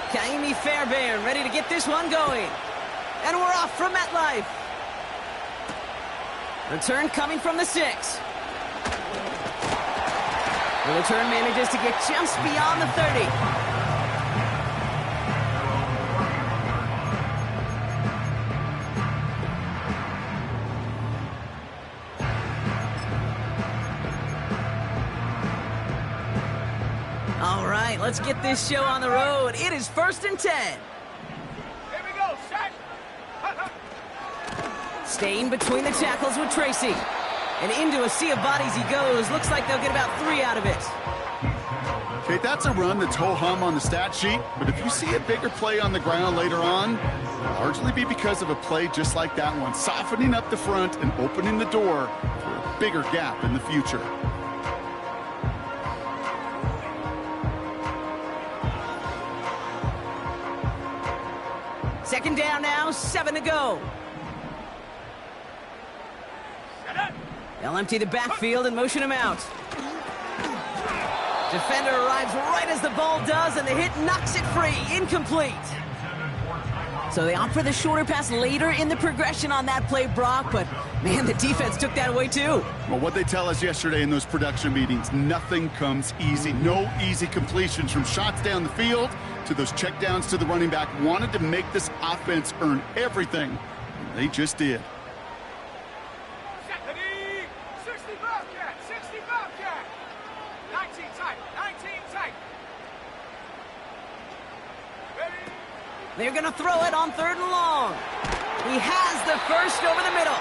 Kaimi Fairbairn ready to get this one going. And we're off from MetLife. Return coming from the 6. The return manages to get just beyond the 30. All right, let's get this show on the road. It is 1st and 10. Here we go, set. Staying between the tackles with Tracy. And into a sea of bodies he goes. Looks like they'll get about 3 out of it. Okay, that's a run that's ho-hum on the stat sheet, but if you see a bigger play on the ground later on, it'll largely be because of a play just like that one, softening up the front and opening the door for a bigger gap in the future. Second down now, 7 to go. They'll empty the backfield and motion him out. Defender arrives right as the ball does, and the hit knocks it free. Incomplete. So they opt for the shorter pass later in the progression on that play, Brock, but man, the defense took that away too. Well, what they tell us yesterday in those production meetings, nothing comes easy. No easy completions from shots down the field to those checkdowns to the running back. Wanted to make this offense earn everything, and they just did. 60 Bobcat, 60 Bobcat. 19 tight, 19 tight. Ready? They're going to throw it on 3rd and long. He has the first over the middle.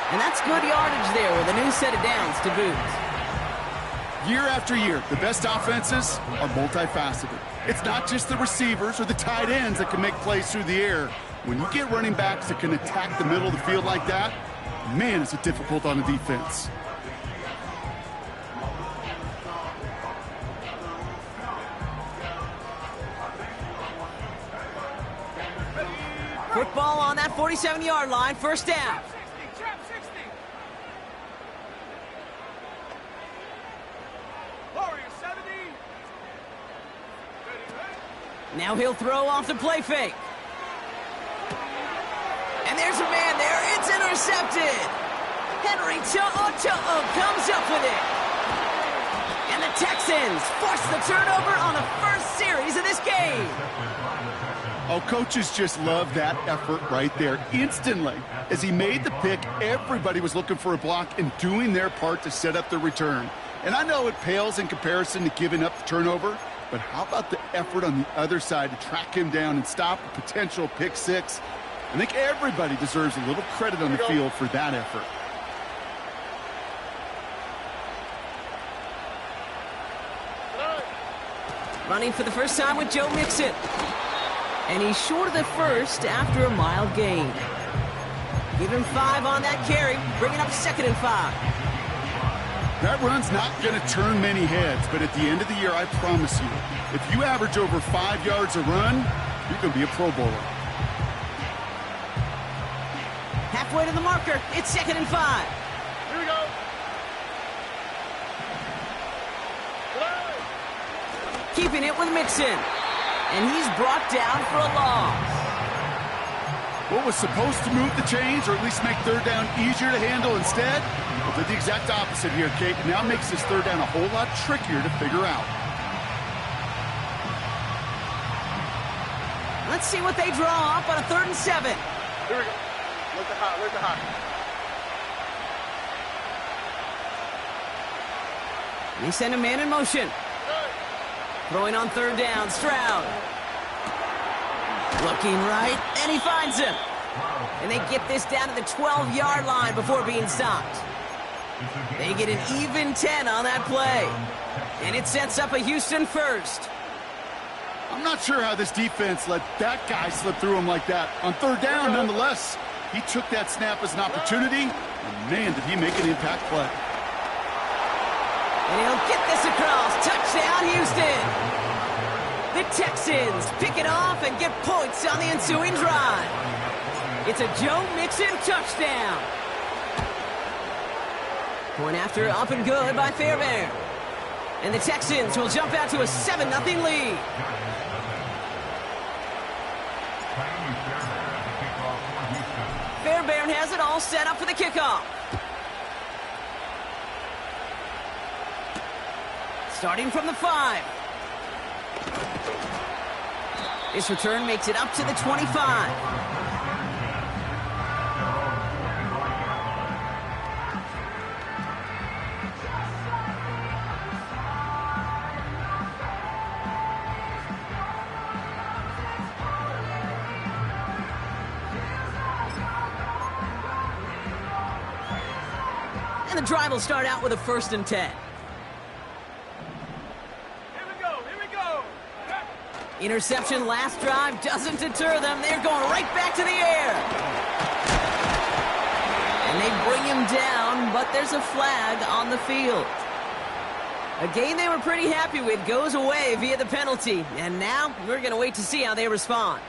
And that's good yardage there with a new set of downs to boot. Year after year, the best offenses are multifaceted. It's not just the receivers or the tight ends that can make plays through the air. When you get running backs that can attack the middle of the field like that, man, is it difficult on the defense. Football on that 47-yard line, 1st down. Trap 60. Warrior 70. Ready. Now he'll throw off the play fake. And there's a man there. It's intercepted. Henry To'o comes up with it. And the Texans force the turnover on the first series of this game. Oh, coaches just love that effort right there. Instantly, as he made the pick, everybody was looking for a block and doing their part to set up the return. And I know it pales in comparison to giving up the turnover, but how about the effort on the other side to track him down and stop a potential pick 6? I think everybody deserves a little credit on the field for that effort. Running for the first time with Joe Mixon. And he's short of the first after a mild gain. Give him 5 on that carry, bringing up 2nd and 5. That run's not going to turn many heads, but at the end of the year, I promise you, if you average over 5 yards a run, you're going to be a Pro Bowler. Halfway to the marker, it's 2nd and 5. Here we go. Keeping it with Mixon. And he's brought down for a loss. What was supposed to move the chains, or at least make 3rd down easier to handle instead, well, did the exact opposite here, Kate. Now makes this 3rd down a whole lot trickier to figure out. Let's see what they draw up on a 3rd and 7. Here we go. Where's the hot? Where's the hot? They send a man in motion. Throwing on 3rd down, Stroud. Looking right, and he finds him. And they get this down to the 12-yard line before being stopped. They get an even 10 on that play. And it sets up a Houston first. I'm not sure how this defense let that guy slip through him like that. On 3rd down, nonetheless, he took that snap as an opportunity, and man, did he make an impact play. And he'll get this across. Touchdown, Houston. The Texans pick it off and get points on the ensuing drive. It's a Joe Mixon touchdown. Point after up and good by Fairbairn. And the Texans will jump out to a 7-0 lead. all set up for the kickoff. Starting from the 5. This return makes it up to the 25. And the drive will start out with a 1st and 10. Interception last drive doesn't deter them. They're going right back to the air. And they bring him down, but there's a flag on the field. A game they were pretty happy with goes away via the penalty. And now we're going to wait to see how they respond.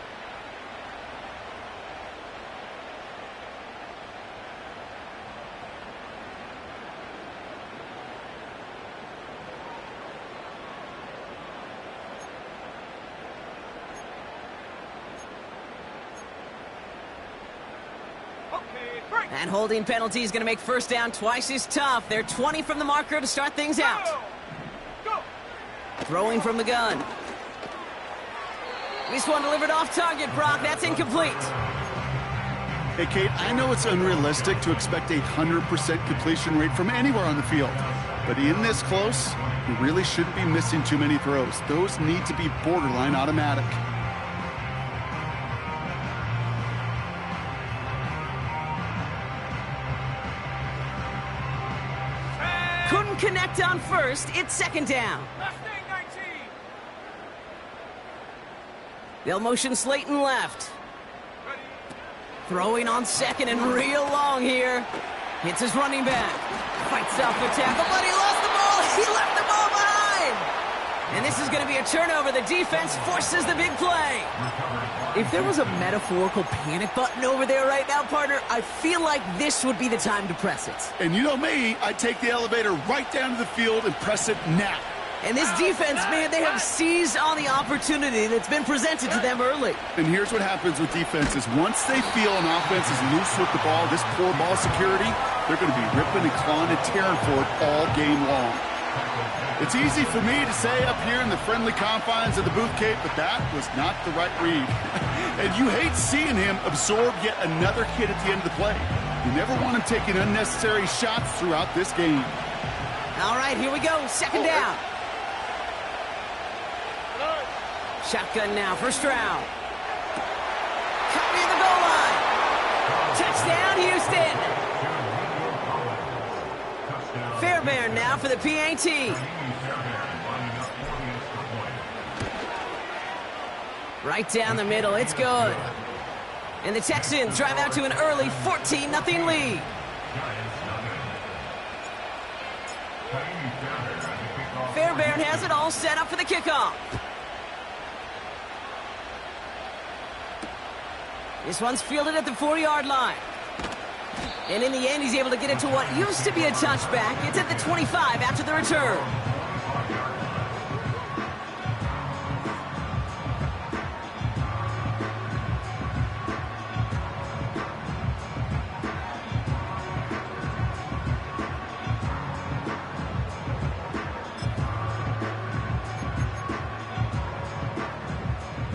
And holding penalty is going to make 1st down twice as tough. They're 20 from the marker to start things out. Go. Throwing from the gun. This one delivered off target, Brock. That's incomplete. Hey, Kate, I know it's unrealistic to expect a 100% completion rate from anywhere on the field. But in this close, you really shouldn't be missing too many throws. Those need to be borderline automatic. Couldn't connect on 1st. It's 2nd down. Mustang 19. They'll motion Slayton left. Ready. Throwing on 2nd and real long here. Hits his running back. Fights off the tackle, but he lost the ball. He left the ball behind. And this is going to be a turnover. The defense forces the big play. If there was a metaphorical panic button over there right now, partner, I feel like this would be the time to press it. And you know me, I'd take the elevator right down to the field and press it now. And this defense, man, they have seized on the opportunity that's been presented to them early. And here's what happens with defenses. Once they feel an offense is loose with the ball, this poor ball security, they're going to be ripping and clawing and tearing for it all game long. It's easy for me to say up here in the friendly confines of the booth, Kate, but that was not the right read. And you hate seeing him absorb yet another hit at the end of the play. You never want him taking unnecessary shots throughout this game. All right, here we go. 2nd down. Shotgun now, 1st round. Cut near the goal line. Touchdown, Houston. Fairbairn now for the PAT. Right down the middle, it's good. And the Texans drive out to an early 14-0 lead. Fairbairn has it all set up for the kickoff. This one's fielded at the 4-yard line. And in the end, he's able to get it to what used to be a touchback. It's at the 25 after the return.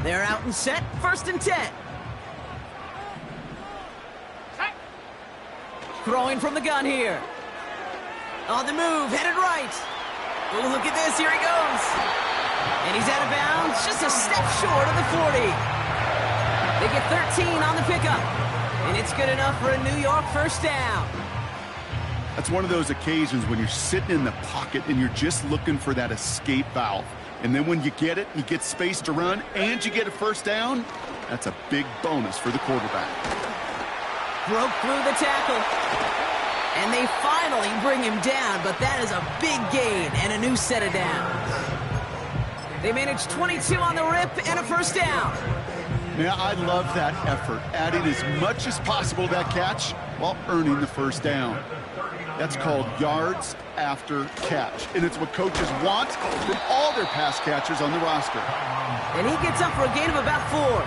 They're out and set, 1st and 10. Throwing from the gun here. On the move, headed right. Oh, look at this, here he goes. And he's out of bounds, just a step short of the 40. They get 13 on the pickup. And it's good enough for a New York 1st down. That's one of those occasions when you're sitting in the pocket and you're just looking for that escape valve. And then when you get it, you get space to run, and you get a 1st down, that's a big bonus for the quarterback. Broke through the tackle. And they finally bring him down, but that is a big gain and a new set of downs. They managed 22 on the rip and a 1st down. Man, I love that effort, adding as much as possible to that catch while earning the 1st down. That's called yards after catch, and it's what coaches want from all their pass catchers on the roster. And he gets up for a gain of about 4.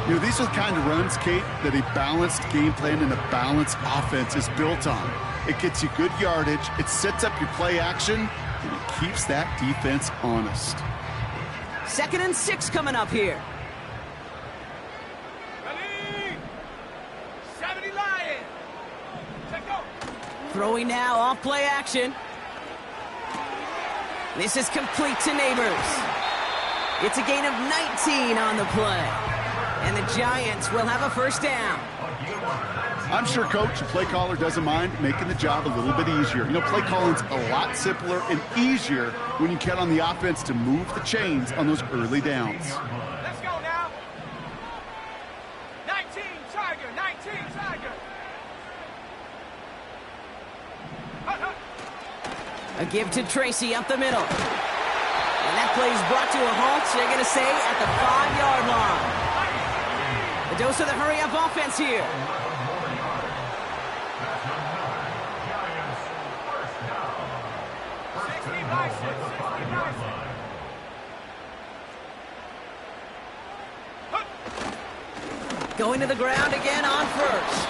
You know, these are the kind of runs, Kate, that a balanced game plan and a balanced offense is built on. It gets you good yardage, it sets up your play action, and it keeps that defense honest. 2nd and 6 coming up here. Ready? 70 Lions. Take go. Throwing now off play action. This is complete to Neighbors. It's a gain of 19 on the play. And the Giants will have a first down. I'm sure Coach, the play caller, doesn't mind making the job a little bit easier. You know, play calling's a lot simpler and easier when you count on the offense to move the chains on those early downs. Let's go now. 19 Tiger, 19 Tiger. Hut, hut. A give to Tracy up the middle. And that play is brought to a halt, so they're going to say at the 5-yard line. A dose of the hurry-up offense here. Going to the ground again on first.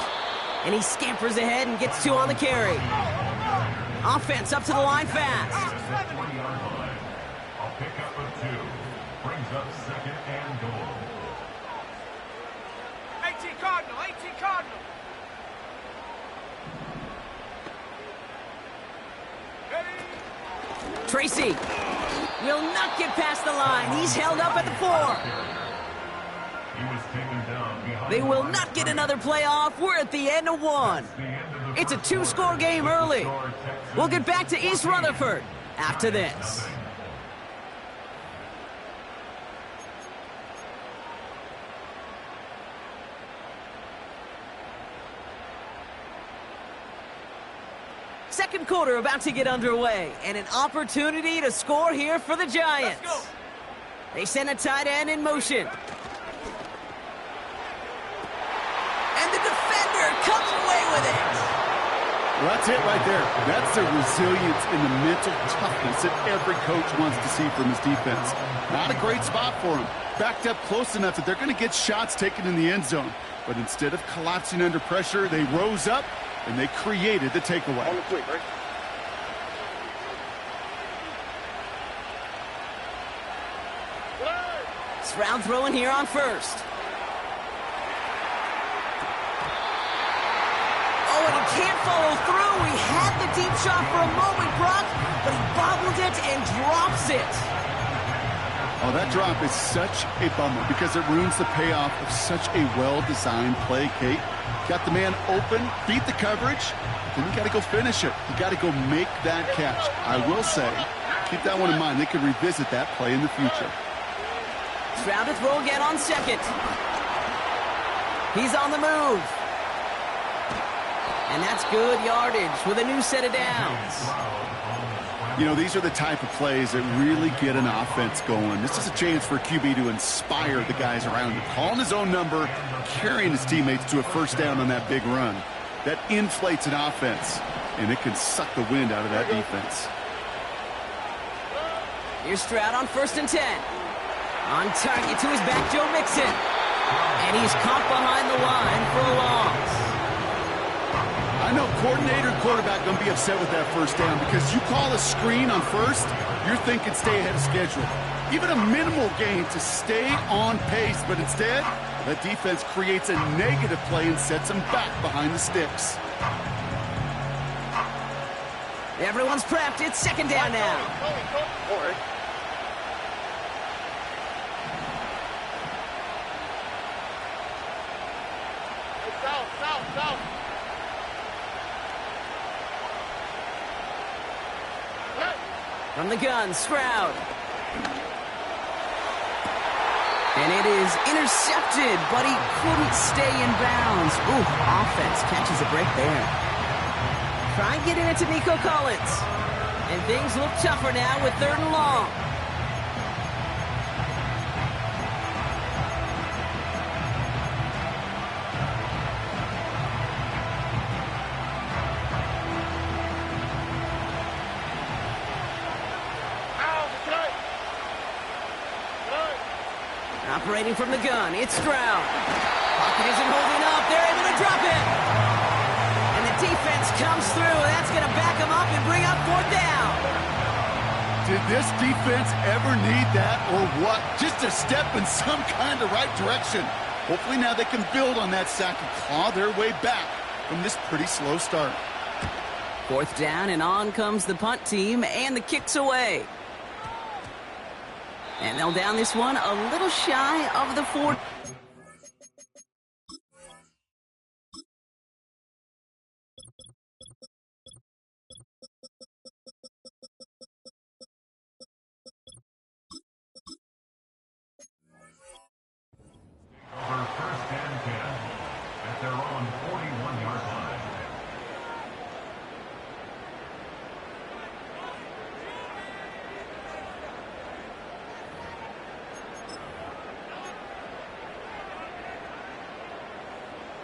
And he scampers ahead and gets 2 on the carry. Offense up to the line fast. A pickup of 2 brings up 2nd and goal. 18 Cardinal, 18 Cardinal. Ready? Tracy will not get past the line. He's held up at the 4. He was taken down behind. They will not get another playoff. We're at the end of 1. It's a 2-score game early. We'll get back to East Rutherford after this. Second quarter about to get underway, and an opportunity to score here for the Giants. They send a tight end in motion. And the defender comes away with it. Well, that's it right there. That's the resilience and the mental toughness that every coach wants to see from his defense. Not a great spot for him. Backed up close enough that they're going to get shots taken in the end zone. But instead of collapsing under pressure, they rose up and they created the takeaway. On the quick, right? Stroud throwing here on first. Oh, and he can't follow through. He had the deep shot for a moment, Brock, but he bobbled it and drops it. Oh, that drop is such a bummer because it ruins the payoff of such a well-designed play, Kate. Got the man open, beat the coverage, then you got to go finish it. You got to go make that catch. I will say, keep that one in mind. They could revisit that play in the future. Stroud to throw again on second. He's on the move. And that's good yardage with a new set of downs. You know, these are the type of plays that really get an offense going. This is a chance for QB to inspire the guys around him. Calling his own number, carrying his teammates to a first down on that big run. That inflates an offense, and it can suck the wind out of that defense. Here's Stroud on 1st and 10. On target to his back, Joe Mixon. And he's caught behind the line for a loss. I know coordinator and quarterback going to be upset with that first down because you call a screen on first, you're thinking stay ahead of schedule. Even a minimal gain to stay on pace, but instead, the defense creates a negative play and sets them back behind the sticks. Everyone's prepped. It's 2nd down now. South. From the gun, Stroud. And it is intercepted, but he couldn't stay in bounds. Ooh, offense catches a break there. Try and get it to Nico Collins. And things look tougher now with 3rd and long. Operating from the gun, it's Stroud. Pocket isn't holding up. They're able to drop it. And the defense comes through. That's going to back them up and bring up 4th down. Did this defense ever need that or what? Just a step in some kind of right direction. Hopefully now they can build on that sack and claw their way back from this pretty slow start. 4th down, and on comes the punt team, and the kick's away. And they'll down this one a little shy of the 4. Over 1st and 10 at their own 41-yard line.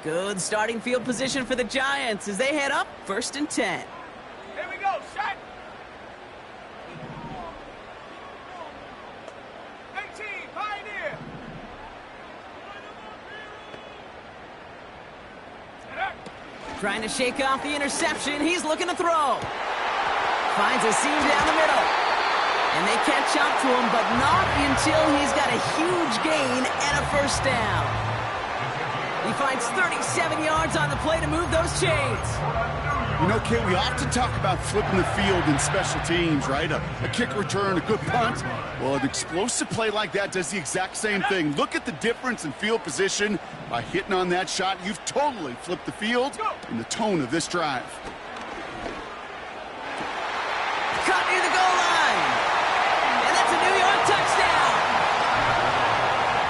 Good starting field position for the Giants as they head up 1st and 10. Here we go, set. 18, Pioneer. Trying to shake off the interception. He's looking to throw. Finds a seam down the middle. And they catch up to him, but not until he's got a huge gain and a 1st down. He finds 37 yards on the play to move those chains. You know, Kate, we often talk about flipping the field in special teams, right? A kick return, a good punt. Well, an explosive play like that does the exact same thing. Look at the difference in field position. By hitting on that shot, you've totally flipped the field and the tone of this drive. Caught near the goal line. And that's a New York touchdown.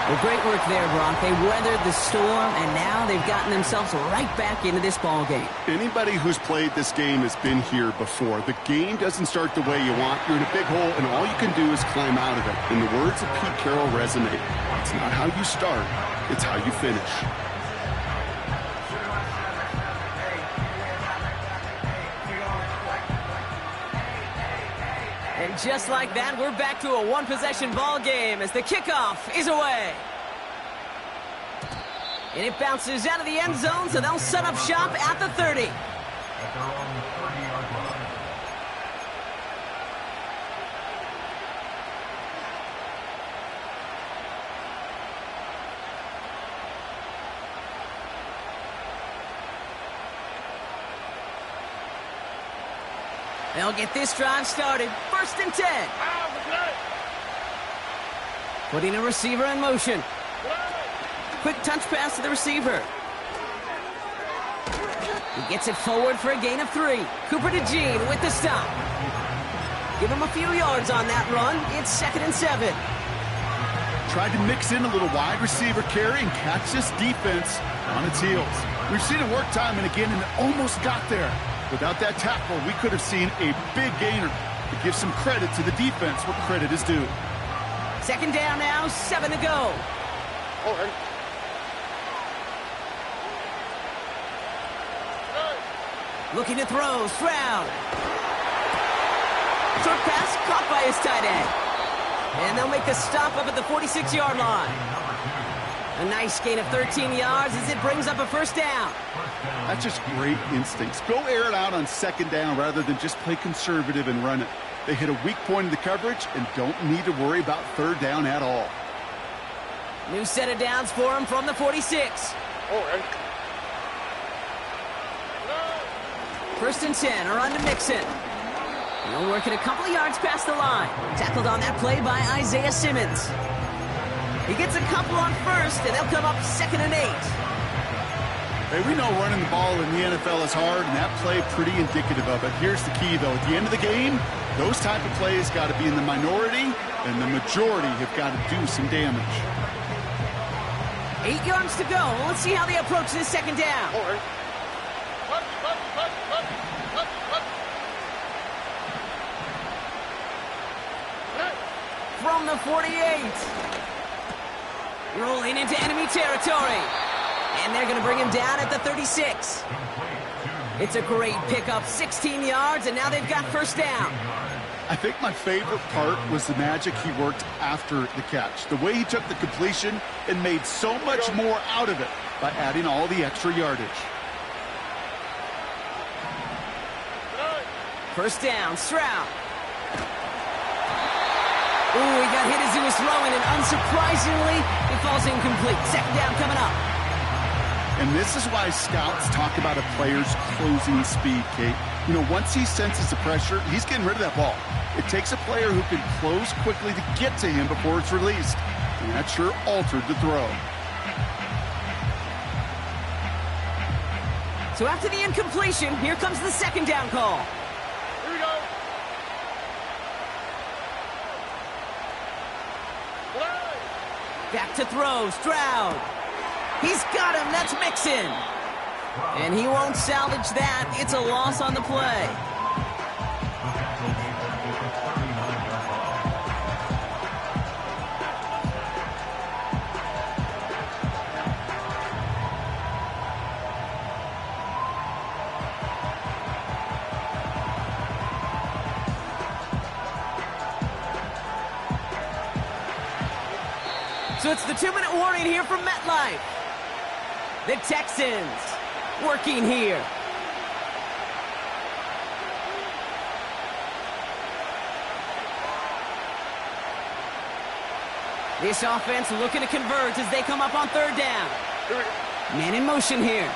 Well, great work there, Brock. They weathered the storm, and now they've gotten themselves right back into this ball game. Anybody who's played this game has been here before. The game doesn't start the way you want. You're in a big hole, and all you can do is climb out of it. And the words of Pete Carroll resonate. It's not how you start, it's how you finish. And just like that, we're back to a one-possession ball game as the kickoff is away. And it bounces out of the end zone, so they'll set up shop at the 30. At their own 30-yard line. They'll get this drive started. 1st and 10. Putting a receiver in motion. Quick touch pass to the receiver. He gets it forward for a gain of 3. Cooper to Jean with the stop. Give him a few yards on that run. It's 2nd and 7. Tried to mix in a little wide receiver carry and catch this defense on its heels. We've seen it work time and again, and it almost got there. Without that tackle, we could have seen a big gainer. To give some credit to the defense where credit is due. 2nd down now, 7 to go. Looking to throw, Stroud. Short pass caught by his tight end. And they'll make the stop up at the 46-yard line. A nice gain of 13 yards as it brings up a 1st down. That's just great instincts. Go air it out on 2nd down rather than just play conservative and run it. They hit a weak point in the coverage and don't need to worry about 3rd down at all. New set of downs for him from the 46. 1st and 10 are on to Mixon. He'll work it a couple of yards past the line. Tackled on that play by Isaiah Simmons. He gets a couple on 1st, and they'll come up 2nd and 8. Hey, we know running the ball in the NFL is hard, and that play pretty indicative of it. Here's the key, though. At the end of the game, those type of plays got to be in the minority, and the majority have got to do some damage. 8 yards to go. Let's see how they approach this 2nd down. From the 48. Rolling into enemy territory. And they're going to bring him down at the 36. It's a great pickup, 16 yards, and now they've got 1st down. I think my favorite part was the magic he worked after the catch. The way he took the completion and made so much more out of it by adding all the extra yardage. First down, Stroud. Ooh, he got hit as he was throwing, and unsurprisingly, it falls incomplete. Second down coming up. And this is why scouts talk about a player's closing speed, Kate. You know, once he senses the pressure, he's getting rid of that ball. It takes a player who can close quickly to get to him before it's released. And that sure altered the throw. So after the incompletion, here comes the second down call. Here we go. Back to throw, Stroud. He's got him, that's Mixon. And he won't salvage that. It's a loss on the play. So it's the 2-minute warning here from MetLife. The Texans working here. This offense looking to convert as they come up on third down. Man in motion here.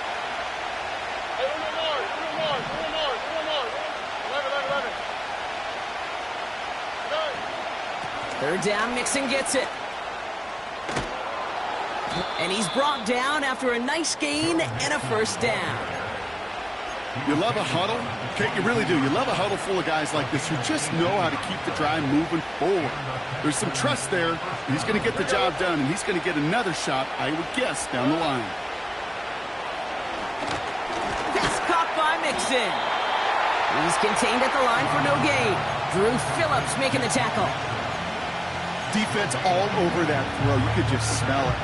Third down, Mixon gets it. And he's brought down after a nice gain and a first down. You love a huddle? Kate, you really do. You love a huddle full of guys like this who just know how to keep the drive moving forward. There's some trust there. He's going to get the job done, and he's going to get another shot, I would guess, down the line. Pass caught by Mixon. He's contained at the line for no gain. Drew Phillips making the tackle. Defense all over that throw. You could just smell it.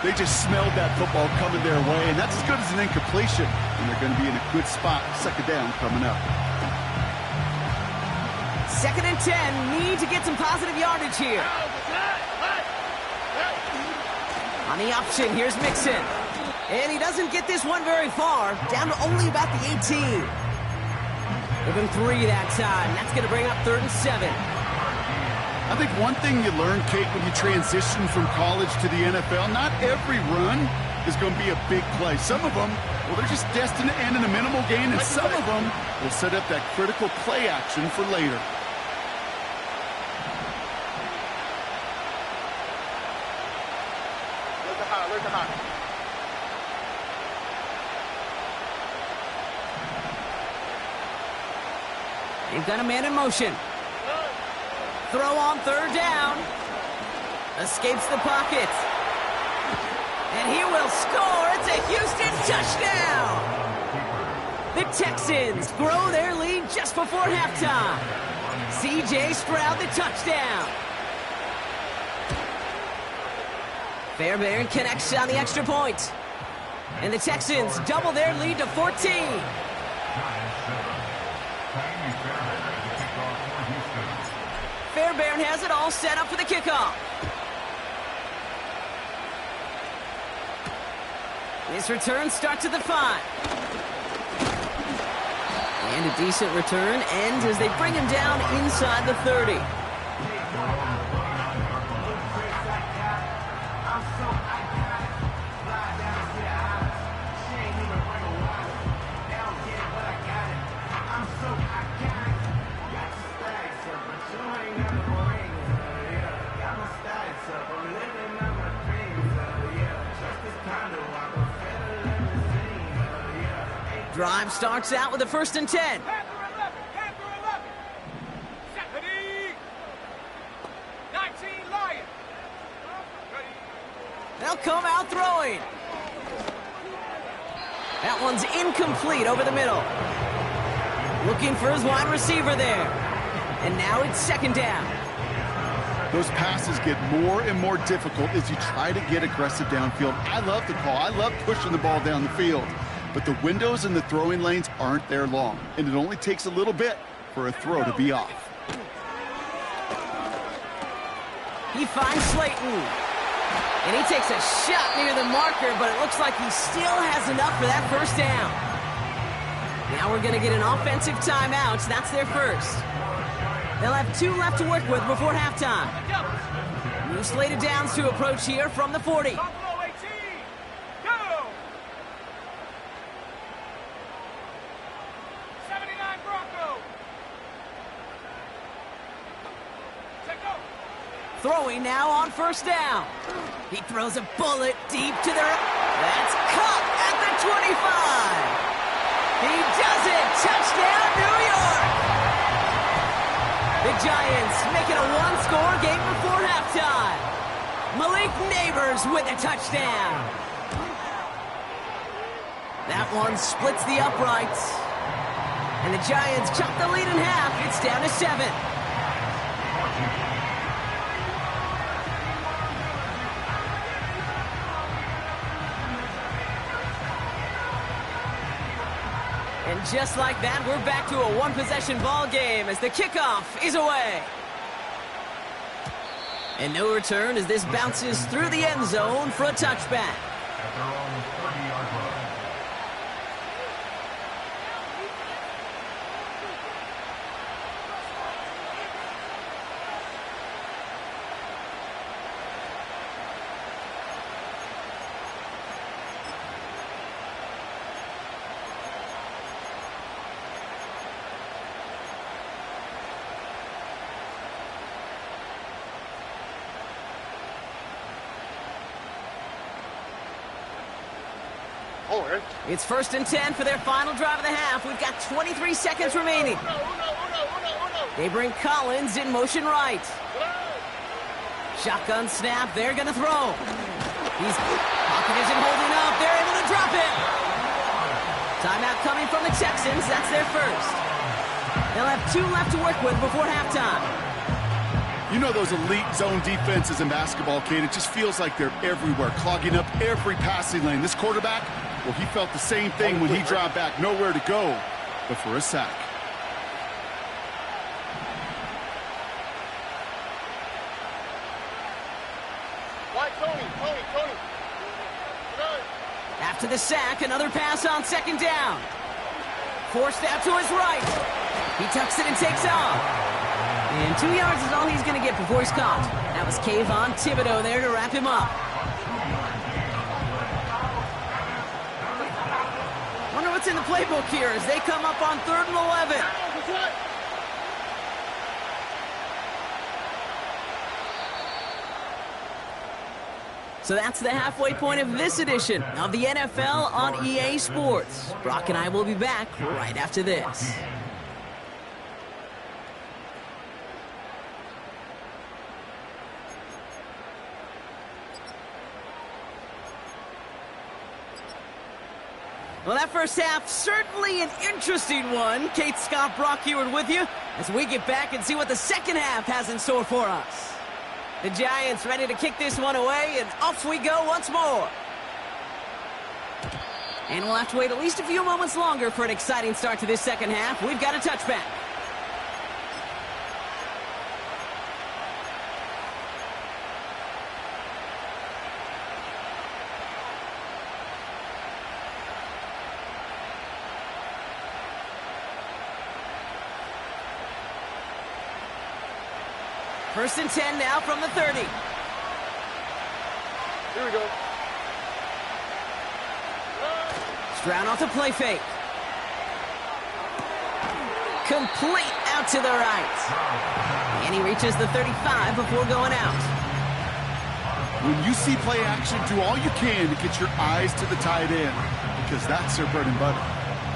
They just smelled that football coming their way, and that's as good as an incompletion. And they're going to be in a good spot. Second down coming up. 2nd and 10. Need to get some positive yardage here. On the option, here's Mixon. And he doesn't get this one very far. Down to only about the 18. Give him 3 that time. That's going to bring up 3rd and 7. I think one thing you learn, Kate, when you transition from college to the NFL, not every run is going to be a big play. Some of them, well, they're just destined to end in a minimal gain, and some of them will set up that critical play action for later. They've got a man in motion. Throw on 3rd down. Escapes the pocket. And he will score. It's a Houston touchdown. The Texans grow their lead just before halftime. C.J. Stroud, the touchdown. Fairbairn connects on the extra point. And the Texans double their lead to 14. Fairbairn has it all set up for the kickoff. This return starts at the 5. And a decent return ends as they bring him down inside the 30. Drive starts out with a 1st and 10. They'll come out throwing. That one's incomplete over the middle. Looking for his wide receiver there. And now it's 2nd down. Those passes get more and more difficult as you try to get aggressive downfield. I love the call. I love pushing the ball down the field. But the windows in the throwing lanes aren't there long. And it only takes a little bit for a throw to be off. He finds Slayton. And he takes a shot near the marker, but it looks like he still has enough for that first down. Now we're going to get an offensive timeout. That's their first. They'll have 2 left to work with before halftime. New slated downs to approach here from the 40. Buffalo 18, go! 79 Bronco. Check go. Throwing now on first down. He throws a bullet deep to the... That's caught at the 25. He does it! Touchdown, New York! The Giants make it a 1-score game before halftime. Malik Neighbors with a touchdown. That one splits the uprights. And the Giants chop the lead in half. It's down to 7. And just like that, we're back to a one-possession ball game as the kickoff is away. And no return as this bounces through the end zone for a touchback. At their own 30-yard line. It's 1st and 10 for their final drive of the half. We've got 23 seconds remaining. They bring Collins in motion right. Shotgun snap. They're going to throw. Pocket isn't holding up. They're able to drop it. Timeout coming from the Texans. That's their first. They'll have 2 left to work with before halftime. You know those elite zone defenses in basketball, Kate. It just feels like they're everywhere, clogging up every passing lane. This quarterback, well, he felt the same thing when he dropped back. Nowhere to go but for a sack. Tony. After the sack, another pass on 2nd down. Forced out to his right. He tucks it and takes off. And 2 yards is all he's going to get before he's caught. That was Kayvon Thibodeau there to wrap him up. Wonder what's in the playbook here as they come up on 3rd and 11. So that's the halfway point of this edition of the NFL on EA Sports. Brock and I will be back right after this. Well, that first half, certainly an interesting one. Kate, Scott, Brock Heward with you as we get back and see what the second half has in store for us. The Giants ready to kick this one away, and off we go once more. And we'll have to wait at least a few moments longer for an exciting start to this second half. We've got a touchback. First and 10 now from the 30. Here we go. Stroud off the play fake. Complete out to the right. And he reaches the 35 before going out. When you see play action, do all you can to get your eyes to the tight end, because that's their bread and butter.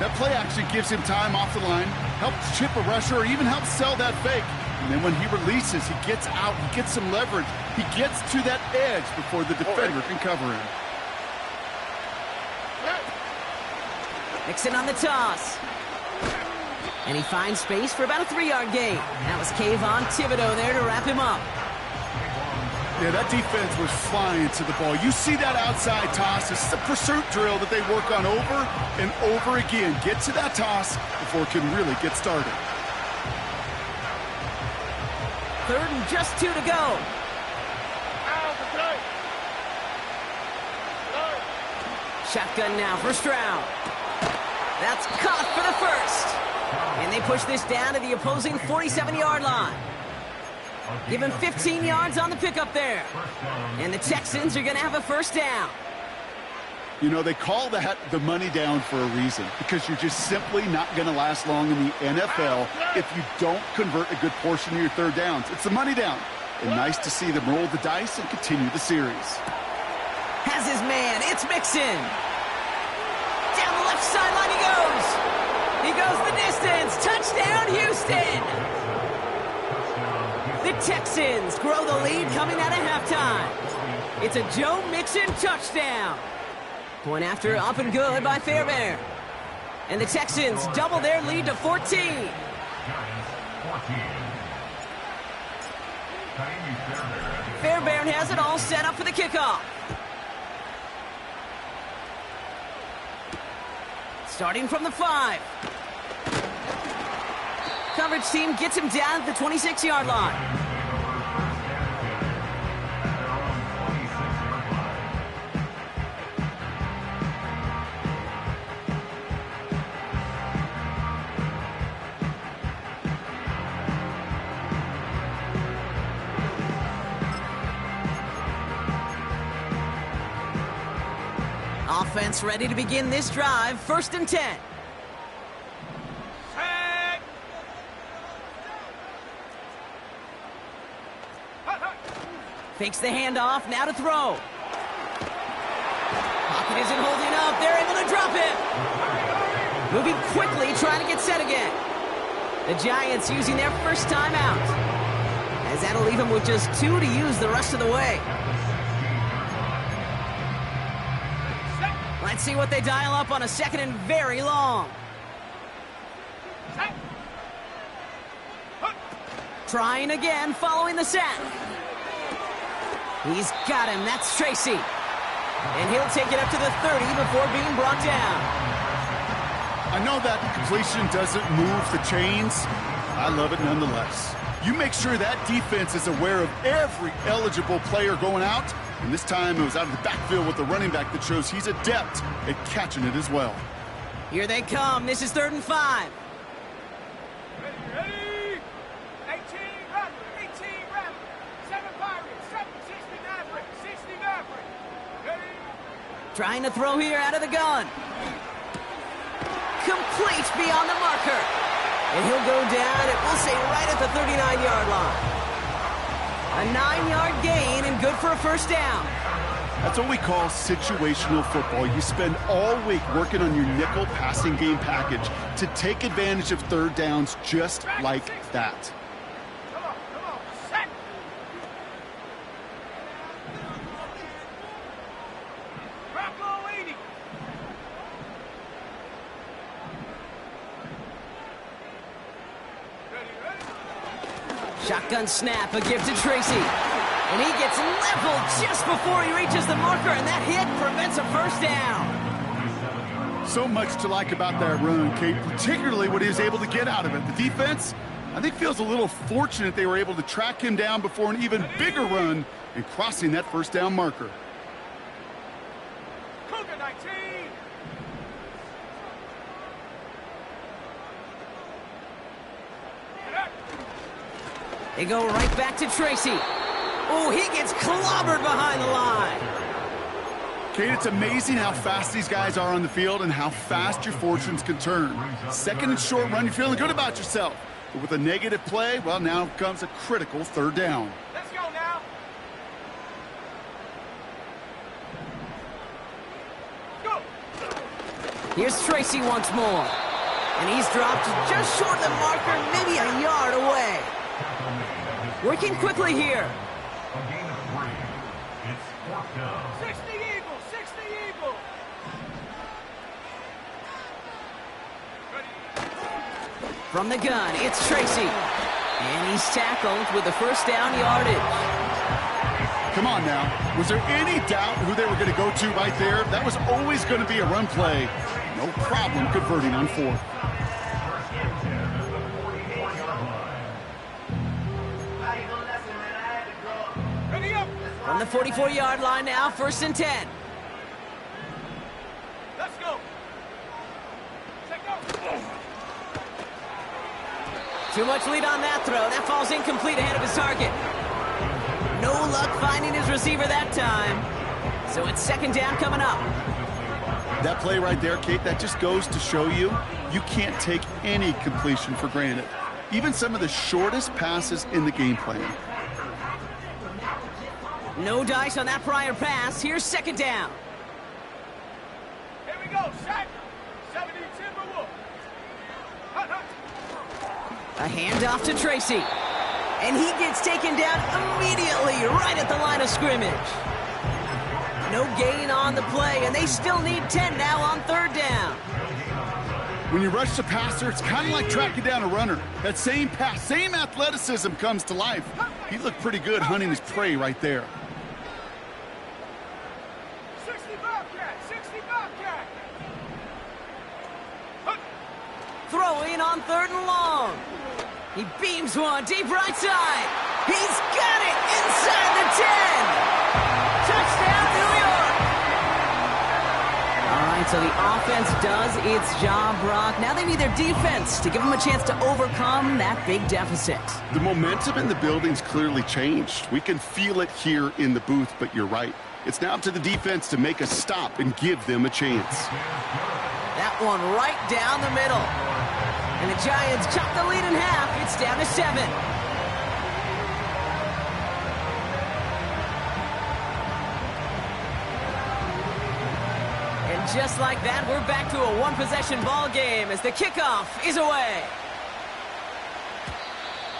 That play action gives him time off the line, helps chip a rusher, or even helps sell that fake. And then when he releases, he gets out, he gets some leverage. He gets to that edge before the defender can cover him. Mixon on the toss. And he finds space for about a 3-yard gain. That was Kayvon Thibodeau there to wrap him up. Yeah, that defense was flying to the ball. You see that outside toss. This is a pursuit drill that they work on over and over again. Get to that toss before it can really get started. 3rd and just 2 to go. Shotgun now, first round. That's caught for the first. And they push this down to the opposing 47-yard line. Give him 15 yards on the pickup there. And the Texans are going to have a first down. You know, they call that the money down for a reason, because you're just simply not going to last long in the NFL if you don't convert a good portion of your 3rd downs. It's the money down. And nice to see them roll the dice and continue the series. Has his man. It's Mixon. Down the left sideline he goes. He goes the distance. Touchdown, Houston. The Texans grow the lead coming out of halftime. It's a Joe Mixon touchdown. Point after up and good by Fairbairn. And the Texans double their lead to 14. Fairbairn has it all set up for the kickoff. Starting from the 5. Coverage team gets him down at the 26-yard line. Offense ready to begin this drive. 1st and 10. Fakes the handoff, now to throw. Pocket isn't holding up, they're able to drop it. Moving quickly, trying to get set again. The Giants using their first timeout, as that'll leave them with just 2 to use the rest of the way. Let's see what they dial up on a 2nd and very long. Trying again, following the sack. He's got him, that's Tracy. And he'll take it up to the 30 before being brought down. I know that completion doesn't move the chains. I love it nonetheless. You make sure that defense is aware of every eligible player going out. And this time it was out of the backfield with the running back that shows he's adept at catching it as well. Here they come. This is 3rd and 5. Ready? 18 Raptors, 18 Raptors, 7 Pirates, 7 60 Mavericks, 60 Mavericks. Ready? Trying to throw here out of the gun. Complete beyond the marker. And he'll go down, it will say right at the 39-yard line. A 9-yard gain and good for a first down. That's what we call situational football. You spend all week working on your nickel passing game package to take advantage of 3rd downs just like that. Come on, set. Bronco 80. Ready? Shotgun snap, a gift to Tracy. And he gets leveled just before he reaches the marker, and that hit prevents a first down. So much to like about that run, Kate, particularly what he was able to get out of it. The defense, I think, feels a little fortunate they were able to track him down before an even bigger run and crossing that first down marker. Cougar 19. They go right back to Tracy. Oh, he gets clobbered behind the line. Kate, it's amazing how fast these guys are on the field and how fast your fortunes can turn. 2nd and short run, you're feeling good about yourself. But with a negative play, well, now comes a critical 3rd down. Let's go now. Go. Here's Tracy once more. And he's dropped just short of the marker, maybe a yard away. Working quickly here. A gain of 3. It's 4th down. 60 Eagles, 60 Eagles. Ready? From the gun, it's Tracy. And he's tackled with the first down yardage. Come on now. Was there any doubt who they were going to go to right there? That was always going to be a run play. No problem converting on 4th. First and 10 at the 44-yard line. the 44-yard line now, 1st and 10. Let's go. Take go. Too much lead on that throw. That falls incomplete ahead of his target. No luck finding his receiver that time. So it's 2nd down coming up. That play right there, Kate, that just goes to show you can't take any completion for granted. Even some of the shortest passes in the game plan. No dice on that prior pass. Here's 2nd down. Here we go. Shaq. 70 Timberwolves. Hut, hut. A handoff to Tracy. And he gets taken down immediately right at the line of scrimmage. No gain on the play, and they still need 10 now on 3rd down. When you rush the passer, it's kind of like tracking down a runner. That same pass, same athleticism comes to life. He looked pretty good hunting his prey right there. 65 cat. 65 cat. Throwing on 3rd and long. He beams one deep right side. He's got it inside the 10. Touchdown, New York. All right, so the offense does its job, Brock. Now they need their defense to give them a chance to overcome that big deficit. The momentum in the building's clearly changed. We can feel it here in the booth, but you're right. It's now up to the defense to make a stop and give them a chance. That one right down the middle. And the Giants chop the lead in half. It's down to 7. And just like that, we're back to a one-possession ball game as the kickoff is away.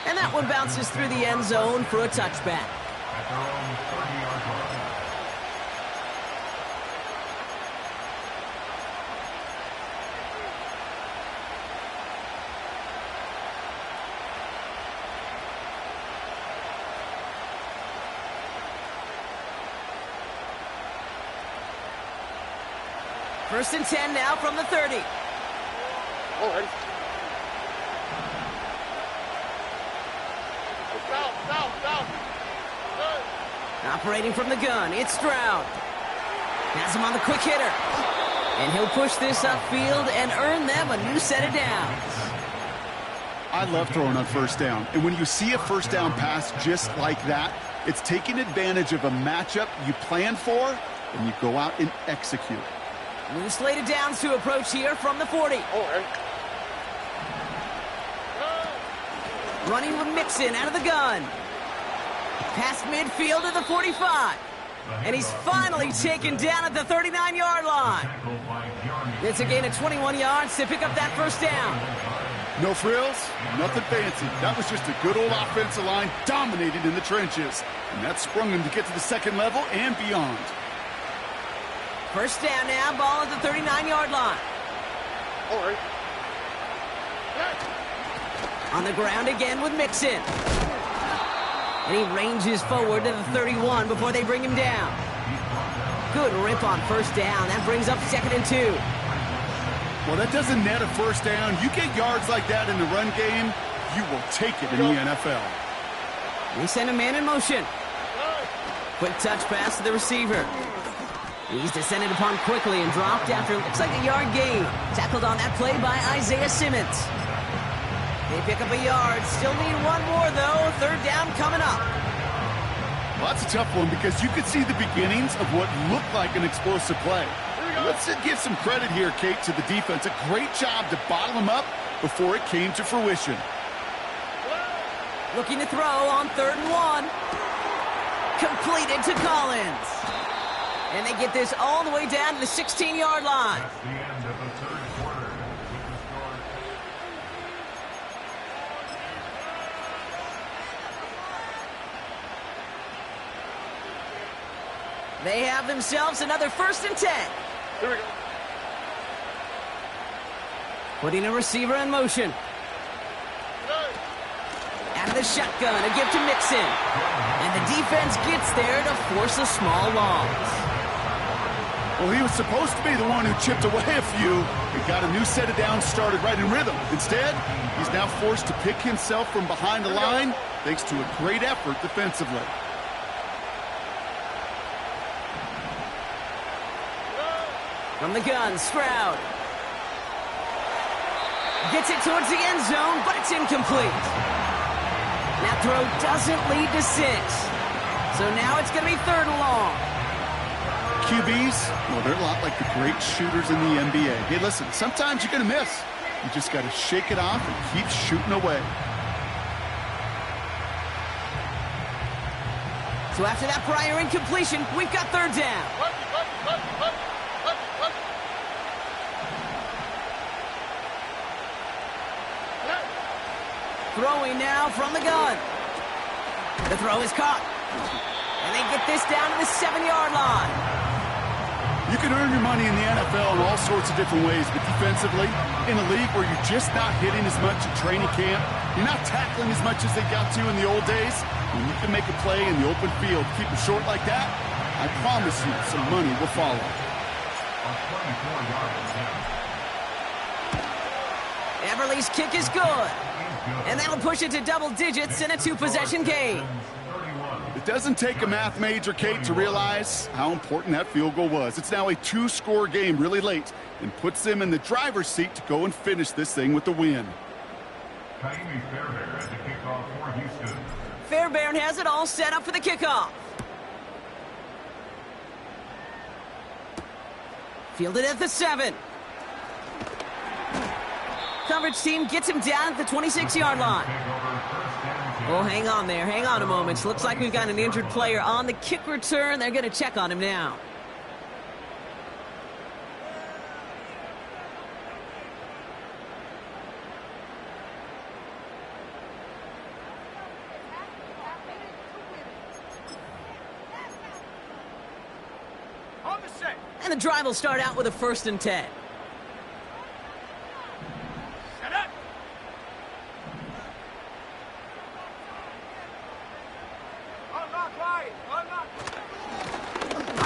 And that one bounces through the end zone for a touchback. At their own 30-yard line. First and 10 now from the 30. All right. Down. Operating from the gun, it's Stroud. Has him on the quick hitter. And he'll push this upfield and earn them a new set of downs. I love throwing on 1st down. And when you see a 1st down pass just like that, it's taking advantage of a matchup you plan for, and you go out and execute. New slate of downs to approach here from the 40. All right. Running with Mixon out of the gun. Past midfield to the 45. And he's finally taken down at the 39-yard line. It's a gain of 21 yards to pick up that 1st down. No frills, nothing fancy. That was just a good old offensive line dominated in the trenches. And that sprung him to get to the 2nd level and beyond. 1st down now, ball at the 39-yard line. All right. On the ground again with Mixon. And he ranges forward to the 31 before they bring him down. Good rip on 1st down. That brings up 2nd and 2. Well, that doesn't net a 1st down. You get yards like that in the run game, you will take it in the NFL. They send a man in motion. Quick touch pass to the receiver. He's descended upon quickly and dropped after looks like a yard gain. Tackled on that play by Isaiah Simmons. They pick up a yard. Still need one more, though. 3rd down coming up. Well, that's a tough one because you could see the beginnings of what looked like an explosive play. Let's give some credit here, Kate, to the defense. A great job to bottle them up before it came to fruition. Looking to throw on 3rd and 1. Completed to Collins. And they get this all the way down to the 16-yard line. That's the end of the 3rd quarter. With the score. They have themselves another 1st and 10. Here we go. Putting a receiver in motion. Out of the shotgun, a give to Mixon. And the defense gets there to force a small loss. Well, he was supposed to be the one who chipped away a few and got a new set of downs started right in rhythm. Instead, he's now forced to pick himself from behind the line thanks to a great effort defensively. From the gun, Stroud. Gets it towards the end zone, but it's incomplete. That throw doesn't lead to 6. So now it's going to be 3rd and long. QBs, well, they're a lot like the great shooters in the NBA. Hey, listen, sometimes you're going to miss. You just got to shake it off and keep shooting away. So after that prior incompletion, we've got 3rd down. Throwing now from the gun. The throw is caught. And they get this down to the 7-yard line. You can earn your money in the NFL in all sorts of different ways, but defensively, in a league where you're just not hitting as much at training camp, you're not tackling as much as they got to in the old days, when you can make a play in the open field, keep it short like that, I promise you some money will follow. Everly's kick is good. And that'll push it to double digits in a 2-possession game. It doesn't take a math major, Kate, to realize how important that field goal was. It's now a 2-score game really late and puts them in the driver's seat to go and finish this thing with the win. Fairbairn has it all set up for the kickoff. Fielded at the 7. Coverage team gets him down at the 26-yard line. Oh, hang on there. Hang on a moment. Looks like we've got an injured player on the kick return. They're going to check on him now. On the set. And the drive will start out with a 1st and 10. Set up. Unlock line. Unlock.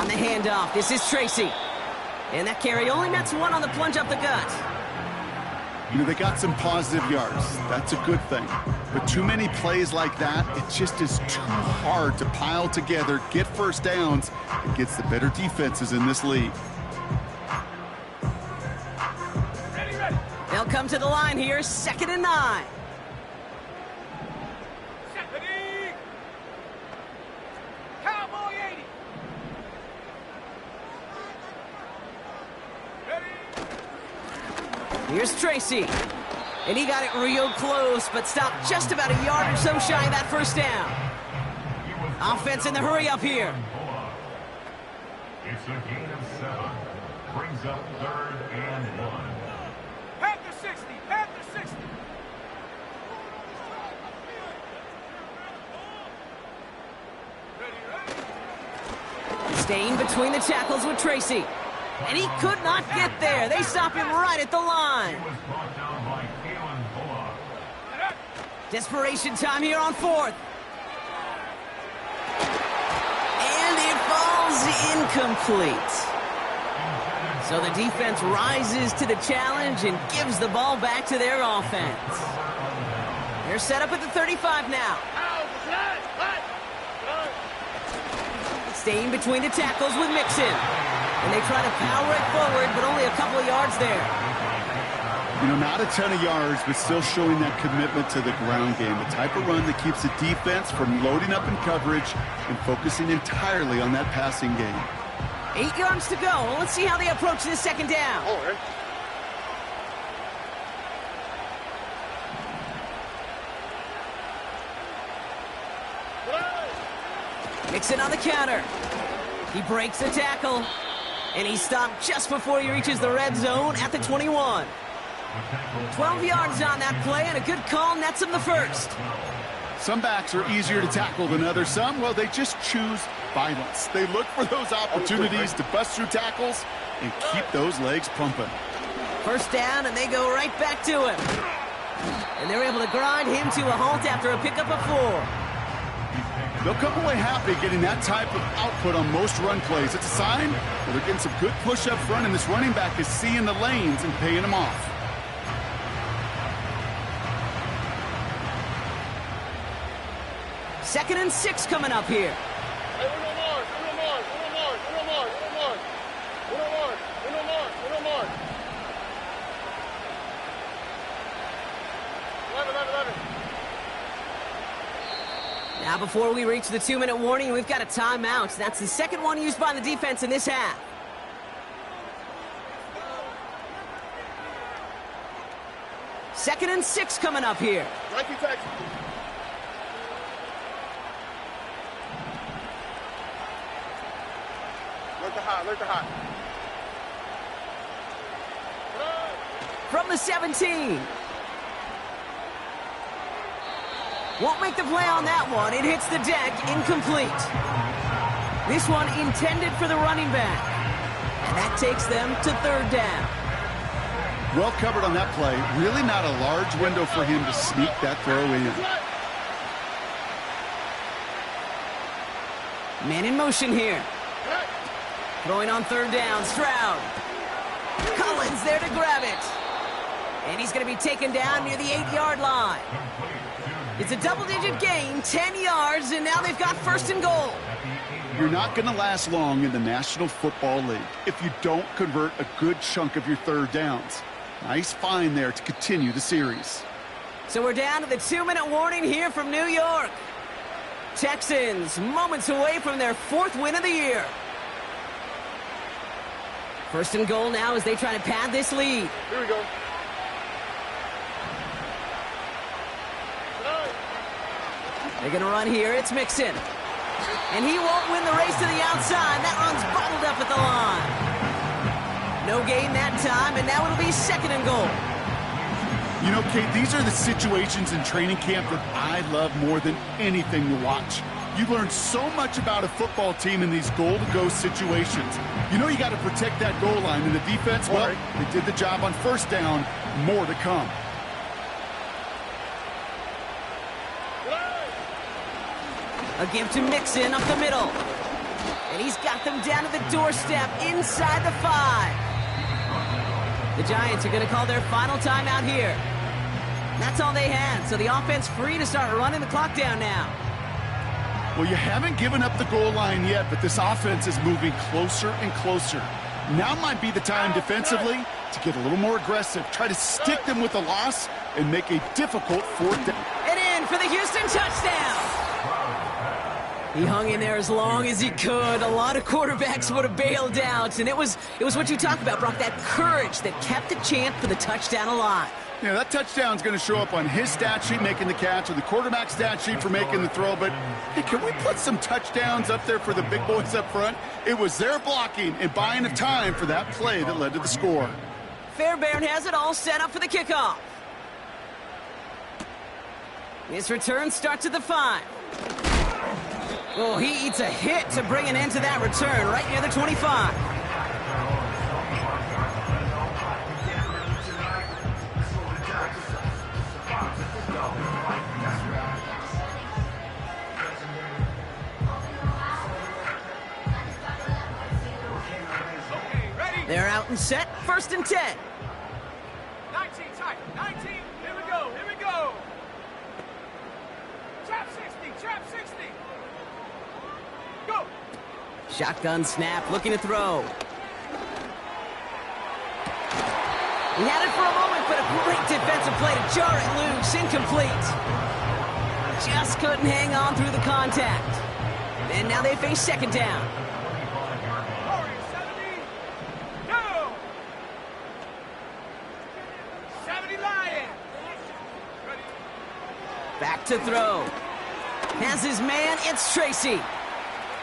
On the handoff, this is Tracy. And that carry only nets 1 on the plunge up the gut. You know, they got some positive yards. That's a good thing. But too many plays like that, it just is too hard to pile together, get 1st downs, against the better defenses in this league. Ready, ready. They'll come to the line here, 2nd and 9. Set. Ready. Cowboy 80. Ready. Here's Tracy. And he got it real close, but stopped just about a yard or so shy of that 1st down. Offense in the hurry up here. It's a gain of 7. Brings up 3rd and 1. Panther 60. Panther 60. Ready, ready. Staying between the tackles with Tracy. And he could not get there. They stop him right at the line. He was brought down by Desperation time here on 4th. And it falls incomplete. So the defense rises to the challenge and gives the ball back to their offense. They're set up at the 35 now. Staying between the tackles with Mixon. And they try to power it forward, but only a couple of yards there. You know, not a ton of yards, but still showing that commitment to the ground game. The type of run that keeps the defense from loading up in coverage and focusing entirely on that passing game. 8 yards to go. Let's see how they approach this 2nd down. All right. Mixon on the counter. He breaks the tackle. And he stopped just before he reaches the red zone at the 21. 12 yards on that play, and a good call nets him the 1st. Some backs are easier to tackle than others. Some, well, they just choose violence. They look for those opportunities to bust through tackles and keep those legs pumping. 1st down, and they go right back to him. And they're able to grind him to a halt after a pickup of 4. They'll come away happy getting that type of output on most run plays. It's a sign that they're getting some good push up front, and this running back is seeing the lanes and paying them off. Second and 6 coming up here. Hey, Uno Mars. Now before we reach the 2-minute warning, we've got a timeout. That's the second one used by the defense in this half. Second and 6 coming up here. Nike taxi. Alert the high, alert the high. From the 17. Won't make the play on that one. It hits the deck, incomplete. This one intended for the running back. And that takes them to third down. Well covered on that play. Really not a large window for him to sneak that throw in. Man in motion here. Throwing on third down, Stroud. Collins there to grab it. And he's going to be taken down near the 8-yard line. It's a double-digit gain, 10 yards, and now they've got first and goal. You're not going to last long in the National Football League if you don't convert a good chunk of your third downs. Nice find there to continue the series. So we're down to the 2-minute warning here from New York. Texans moments away from their 4th win of the year. First and goal now as they try to pad this lead. Here we go. They're going to run here. It's Mixon. And he won't win the race to the outside. That run's bottled up at the line. No gain that time, and now it'll be second and goal. You know, Kate, these are the situations in training camp that I love more than anything to watch. You learn so much about a football team in these goal-to-go situations. You know you got to protect that goal line, and the defense, well, they did the job on first down. More to come. A give to Mixon up the middle. And he's got them down to the doorstep inside the 5. The Giants are going to call their final timeout here. That's all they had, so the offense free to start running the clock down now. Well, you haven't given up the goal line yet, but this offense is moving closer and closer. Now might be the time defensively to get a little more aggressive, try to stick them with a loss, and make a difficult 4th down. And in for the Houston touchdown. He hung in there as long as he could. A lot of quarterbacks would have bailed out, and it was what you talked about, Brock, that courage that kept the chant for the touchdown alive. Yeah, that touchdown's going to show up on his stat sheet making the catch or the quarterback stat sheet for making the throw, but hey, can we put some touchdowns up there for the big boys up front? It was their blocking and buying of time for that play that led to the score. Fairbairn has it all set up for the kickoff. This return starts at the 5. Oh, he eats a hit to bring an end to that return right near the 25. They're out and set, first and 10. 19 tight. 19. Here we go. Here we go. Trap 60. Trap 60. Go. Shotgun snap, looking to throw. He had it for a moment, but a great defensive play to jar it loose, incomplete. Just couldn't hang on through the contact. And now they face second down. Warriors 70. Go. 70 Lions. Ready. Back to throw. Has his man, it's Tracy.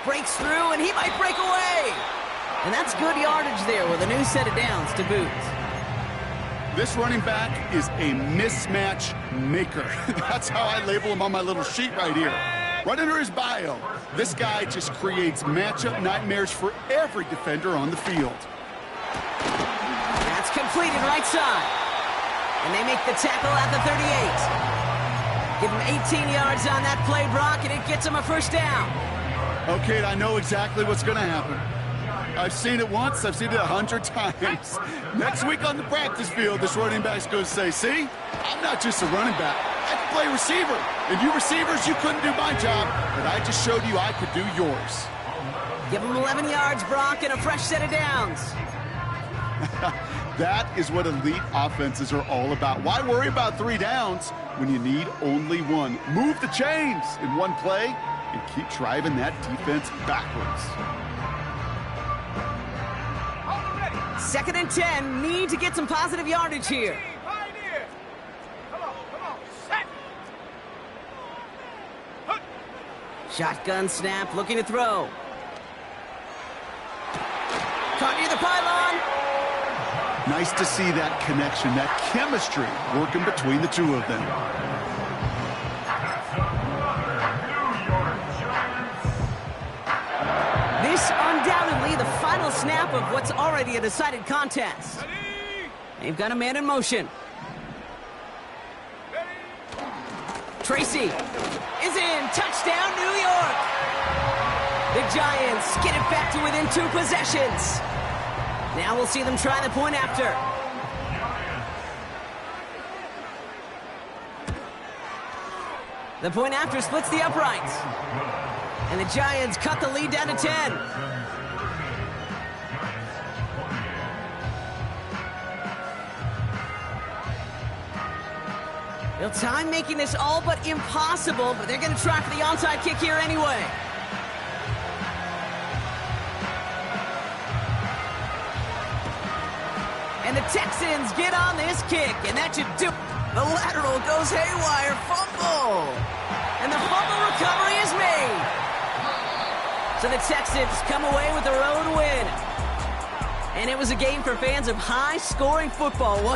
Breaks through, and he might break away. And that's good yardage there with a new set of downs to boot. This running back is a mismatch maker. That's how I label him on my little sheet right here. Right under his bio, this guy just creates matchup nightmares for every defender on the field. That's completed right side. And they make the tackle at the 38. Give him 18 yards on that play, Brock, and it gets him a first down. Okay, I know exactly what's going to happen. I've seen it once, I've seen it 100 times. Next week on the practice field, this running back's going to say, see, I'm not just a running back, I can play receiver. And you receivers, you couldn't do my job, but I just showed you I could do yours. Give him 11 yards, Brock, and a fresh set of downs. That is what elite offenses are all about. Why worry about 3 downs when you need only 1? Move the chains in one play and keep driving that defense backwards. 2nd and 10. Need to get some positive yardage here. Pioneer. Come on, set. Hook. Shotgun snap, looking to throw. Caught near the pylon. Nice to see that connection, that chemistry working between the two of them. This undoubtedly the final snap of what's already a decided contest. Ready. They've got a man in motion. Ready. Tracy is in. Touchdown, New York. The Giants get it back to within 2 possessions. Now we'll see them try the point after. The point after splits the uprights. And the Giants cut the lead down to 10. Well, time making this all but impossible, but they're going to try for the onside kick here anyway. And the Texans get on this kick, and that should do it. The lateral goes haywire, fumble. And the fumble recovery is made. So the Texans come away with the road win. And it was a game for fans of high-scoring football, wasn't it?